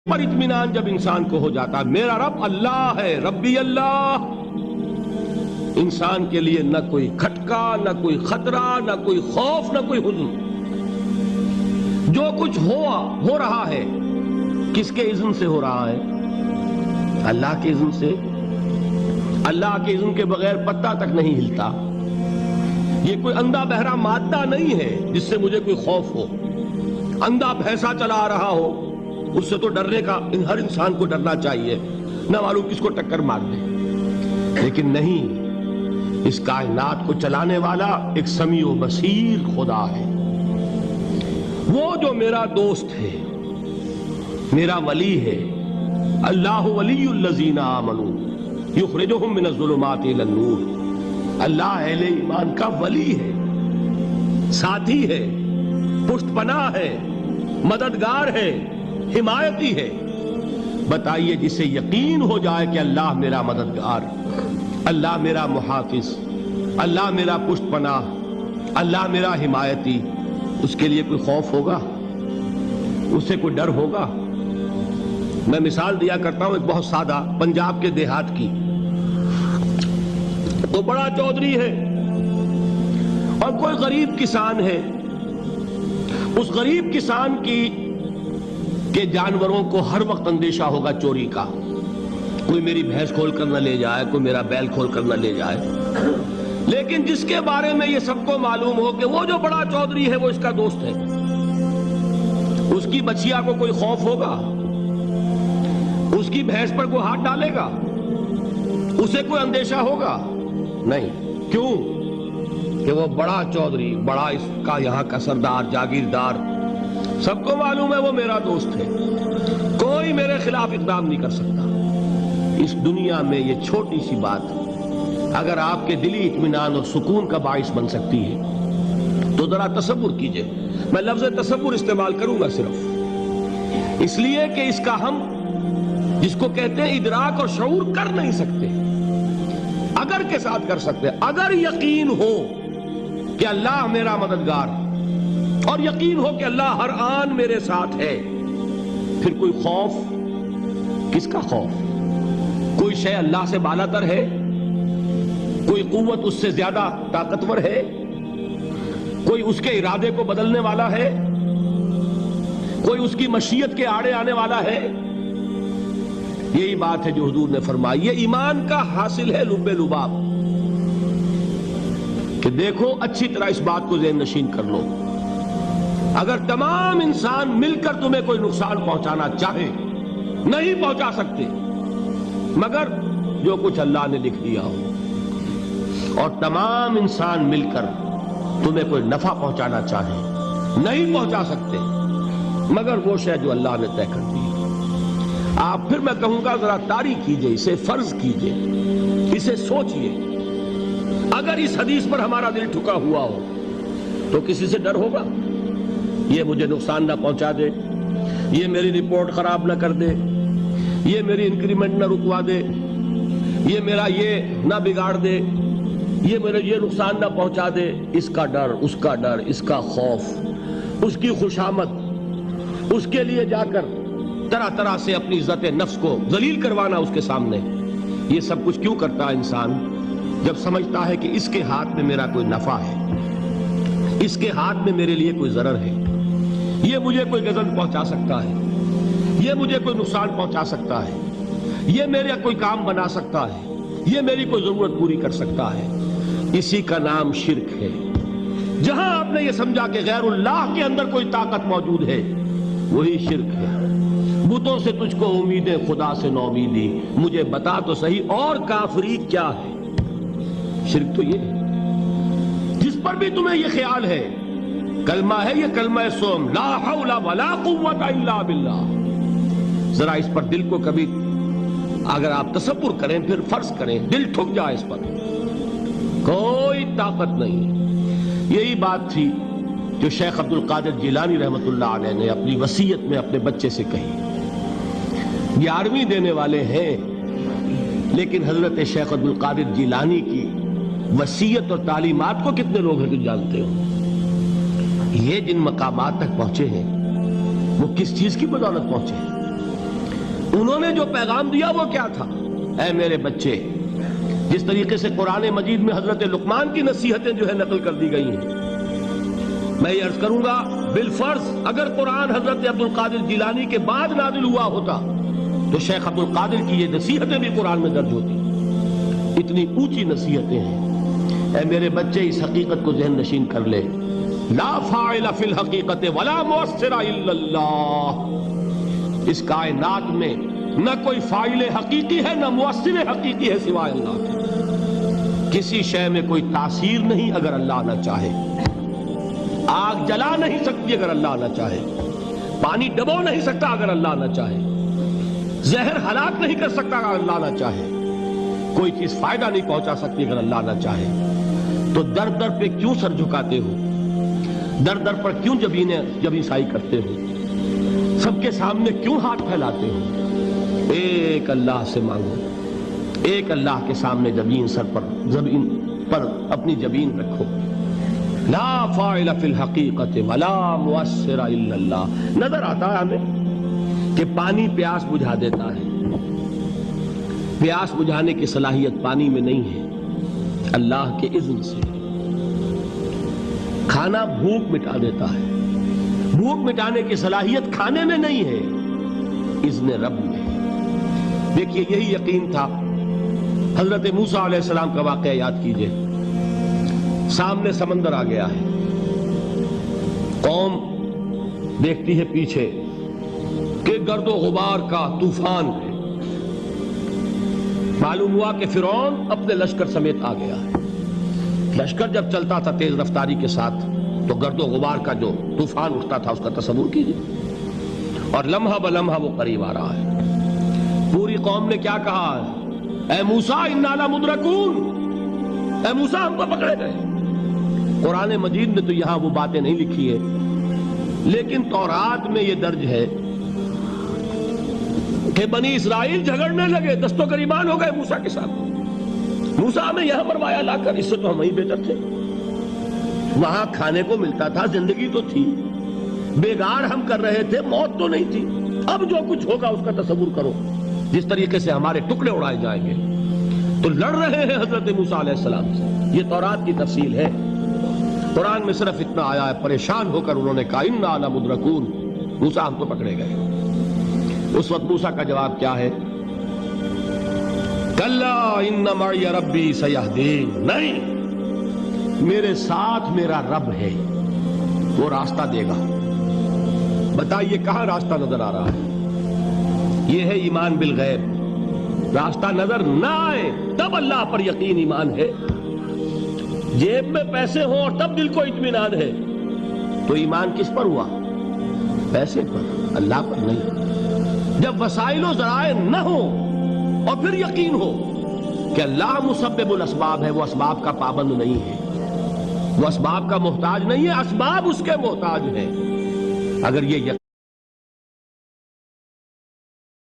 پر اطمینان جب انسان کو ہو جاتا، میرا رب اللہ ہے، ربی اللہ، انسان کے لیے نہ کوئی کھٹکا، نہ کوئی خطرہ، نہ کوئی خوف، نہ کوئی حزن۔ جو کچھ ہو رہا ہے کس کے اذن سے ہو رہا ہے؟ اللہ کے اذن سے۔ اللہ کے اذن کے بغیر پتہ تک نہیں ہلتا۔ یہ کوئی اندھا بہرا مادہ نہیں ہے جس سے مجھے کوئی خوف ہو۔ اندھا بھینسا چلا رہا ہو اس سے تو ڈرنے کا ہر انسان کو ڈرنا چاہیے، نہ معلوم کس کو ٹکر مار دے۔ لیکن نہیں، اس کائنات کو چلانے والا ایک سمیع و بصیر خدا ہے، وہ جو میرا دوست ہے، میرا ولی ہے۔ اللہ ولی الذین آمنوا یخرجہم من الظلمات الی النور۔ اللہ اہل ایمان کا ولی ہے، ساتھی ہے، پشت پناہ ہے، مددگار ہے، حمایتی ہے۔ بتائیے جسے یقین ہو جائے کہ اللہ میرا مددگار، اللہ میرا محافظ، اللہ میرا پشت پناہ، اللہ میرا حمایتی، اس کے لیے کوئی خوف ہوگا؟ اس سے کوئی ڈر ہوگا؟ میں مثال دیا کرتا ہوں ایک بہت سادہ، پنجاب کے دیہات کی۔ تو بڑا چودھری ہے اور کوئی غریب کسان ہے۔ اس غریب کسان کے جانوروں کو ہر وقت اندیشہ ہوگا چوری کا، کوئی میری بھینس کھول کر نہ لے جائے، کوئی میرا بیل کھول کر نہ لے جائے۔ لیکن جس کے بارے میں یہ سب کو معلوم ہو کہ وہ جو بڑا چودھری ہے وہ اس کا دوست ہے، اس کی بچیا کو کوئی خوف ہوگا؟ اس کی بھینس پر کوئی ہاتھ ڈالے گا؟ اسے کوئی اندیشہ ہوگا؟ نہیں۔ کیوں؟ کہ وہ بڑا چودھری، بڑا اس کا یہاں کا سردار، جاگیردار، سب کو معلوم ہے وہ میرا دوست ہے، کوئی میرے خلاف اقدام نہیں کر سکتا۔ اس دنیا میں یہ چھوٹی سی بات اگر آپ کے دلی اطمینان اور سکون کا باعث بن سکتی ہے تو ذرا تصور کیجئے۔ میں لفظ تصور استعمال کروں گا صرف اس لیے کہ اس کا ہم جس کو کہتے ہیں ادراک اور شعور کر نہیں سکتے، اگر کے ساتھ کر سکتے۔ اگر یقین ہو کہ اللہ میرا مددگار اور یقین ہو کہ اللہ ہر آن میرے ساتھ ہے، پھر کوئی خوف؟ کس کا خوف؟ کوئی شے اللہ سے بالاتر ہے؟ کوئی قوت اس سے زیادہ طاقتور ہے؟ کوئی اس کے ارادے کو بدلنے والا ہے؟ کوئی اس کی مشیت کے آڑے آنے والا ہے؟ یہی بات ہے جو حضور نے فرمائی۔ یہ ایمان کا حاصل ہے لب لباب، کہ دیکھو اچھی طرح اس بات کو ذہن نشین کر لو، اگر تمام انسان مل کر تمہیں کوئی نقصان پہنچانا چاہے نہیں پہنچا سکتے، مگر جو کچھ اللہ نے لکھ دیا ہو، اور تمام انسان مل کر تمہیں کوئی نفع پہنچانا چاہے نہیں پہنچا سکتے، مگر وہ شے جو اللہ نے طے کر دی۔ آپ پھر میں کہوں گا ذرا طاری کیجئے، اسے فرض کیجئے، اسے سوچئے۔ اگر اس حدیث پر ہمارا دل ٹھکا ہوا ہو تو کسی سے ڈر ہوگا؟ یہ مجھے نقصان نہ پہنچا دے، یہ میری رپورٹ خراب نہ کر دے، یہ میری انکریمنٹ نہ رکوا دے، یہ میرا یہ نہ بگاڑ دے، یہ میرے یہ نقصان نہ پہنچا دے۔ اس کا ڈر، اس کا ڈر، اس کا خوف، اس کی خوشامد، اس کے لیے جا کر طرح طرح سے اپنی عزت نفس کو ذلیل کروانا اس کے سامنے، یہ سب کچھ کیوں کرتا ہے انسان؟ جب سمجھتا ہے کہ اس کے ہاتھ میں میرا کوئی نفع ہے، اس کے ہاتھ میں میرے لیے کوئی ضرر ہے، یہ مجھے کوئی غضب پہنچا سکتا ہے، یہ مجھے کوئی نقصان پہنچا سکتا ہے، یہ میرا کوئی کام بنا سکتا ہے، یہ میری کوئی ضرورت پوری کر سکتا ہے، اسی کا نام شرک ہے۔ جہاں آپ نے یہ سمجھا کہ غیر اللہ کے اندر کوئی طاقت موجود ہے، وہی شرک ہے۔ بتوں سے تجھ کو امیدیں، خدا سے نومیدی، مجھے بتا تو صحیح اور کافری کیا ہے؟ شرک تو یہ ہے۔ جس پر بھی تمہیں یہ خیال ہے، کلمہ ہے یہ کلمہ سوم، لا حول ولا قوت الا باللہ، ذرا اس پر دل کو کبھی اگر آپ تصور کریں، پھر فرض کریں، دل ٹھک جائے اس پر، کوئی طاقت نہیں۔ یہی بات تھی جو شیخ عبد القادر جیلانی رحمۃ اللہ علیہ نے اپنی وصیت میں اپنے بچے سے کہی۔ 11ویں دینے والے ہیں، لیکن حضرت شیخ عبد القادر جیلانی کی وصیت اور تعلیمات کو کتنے لوگ ہیں کہ جانتے ہو؟ یہ جن مقامات تک پہنچے ہیں وہ کس چیز کی بدولت پہنچے ہیں؟ انہوں نے جو پیغام دیا وہ کیا تھا؟ اے میرے بچے، جس طریقے سے قرآن مجید میں حضرت لقمان کی نصیحتیں جو ہے نقل کر دی گئی ہیں، میں یہ عرض کروں گا بالفرض اگر قرآن حضرت عبد القادر جیلانی کے بعد نازل ہوا ہوتا تو شیخ عبد القادر کی یہ نصیحتیں بھی قرآن میں درج ہوتی۔ اتنی اونچی نصیحتیں ہیں۔ اے میرے بچے، اس حقیقت کو ذہن نشین کر لے، لا فاعل فی الحقیقت ولا مؤثر الا اللہ۔ اس کائنات میں نہ کوئی فاعل حقیقی ہے نہ مؤثر حقیقی ہے سوائے اللہ کے۔ کسی شے میں کوئی تاثیر نہیں اگر اللہ نہ چاہے۔ آگ جلا نہیں سکتی اگر اللہ نہ چاہے، پانی ڈبو نہیں سکتا اگر اللہ نہ چاہے، زہر ہلاک نہیں کر سکتا اگر اللہ نہ چاہے، کوئی چیز فائدہ نہیں پہنچا سکتی اگر اللہ نہ چاہے۔ تو در در پہ کیوں سر جھکاتے ہو؟ در در پر کیوں جبیں سائی کرتے ہو؟ سب کے سامنے کیوں ہاتھ پھیلاتے ہو؟ ایک اللہ سے مانگو، ایک اللہ کے سامنے زمین پر اپنی جبین رکھو۔ لا فاعل فی الحقیقت ولا مؤثر الا اللہ۔ نظر آتا ہے ہمیں کہ پانی پیاس بجھا دیتا ہے، پیاس بجھانے کی صلاحیت پانی میں نہیں ہے، اللہ کے اذن سے۔ کھانا بھوک مٹا دیتا ہے، بھوک مٹانے کی صلاحیت کھانے میں نہیں ہے، اذن رب میں۔ دیکھیے یہی یقین تھا حضرت موسیٰ علیہ السلام کا واقعہ یاد کیجئے۔ سامنے سمندر آ گیا ہے، قوم دیکھتی ہے پیچھے کہ گرد و غبار کا طوفان ہے۔ معلوم ہوا کہ فرعون اپنے لشکر سمیت آ گیا ہے۔ لشکر جب چلتا تھا تیز رفتاری کے ساتھ تو گرد و غبار کا جو طوفان اٹھتا تھا اس کا تصور کیجئے، اور لمحہ بلمحہ وہ قریب آ رہا ہے۔ پوری قوم نے کیا کہا؟ اے موسیٰ انا لمدرکون، اے موسیٰ ہم کو پکڑے گئے۔ قرآن مجید میں تو یہاں وہ باتیں نہیں لکھی ہے، لیکن تورات میں یہ درج ہے کہ بنی اسرائیل جھگڑنے لگے، دست و گریبان ہو گئے موسیٰ کے ساتھ۔ موسیٰ ہمیں یہاں مروایا لا کر، اس سے تو ہم ہی بہتر تھے، وہاں کھانے کو ملتا تھا، زندگی تو تھی، بیگار ہم کر رہے تھے، موت تو نہیں تھی۔ اب جو کچھ ہوگا اس کا تصور کرو، جس طریقے سے ہمارے ٹکڑے اڑائے جائیں گے۔ تو لڑ رہے ہیں حضرت موسیٰ علیہ السلام سے۔ یہ تورات کی تفصیل ہے، قرآن میں صرف اتنا آیا ہے، پریشان ہو کر انہوں نے کہا انا لمدرکون، موسیٰ ہم تو پکڑے گئے۔ اس وقت موسیٰ کا جواب کیا ہے؟ کلا ان معی ربی سیہدین، نہیں، میرے ساتھ میرا رب ہے، وہ راستہ دے گا۔ بتائیے کہاں راستہ نظر آ رہا ہے؟ یہ ہے ایمان بالغیب۔ راستہ نظر نہ آئے تب اللہ پر یقین ایمان ہے۔ جیب میں پیسے ہوں اور تب دل کو اطمینان ہے تو ایمان کس پر ہوا؟ پیسے پر، اللہ پر نہیں۔ جب وسائل و ذرائع نہ ہوں اور پھر یقین ہو کہ اللہ مسبب الاسباب ہے، وہ اسباب کا پابند نہیں ہے، وہ اسباب کا محتاج نہیں ہے، اسباب اس کے محتاج ہیں۔ اگر یہ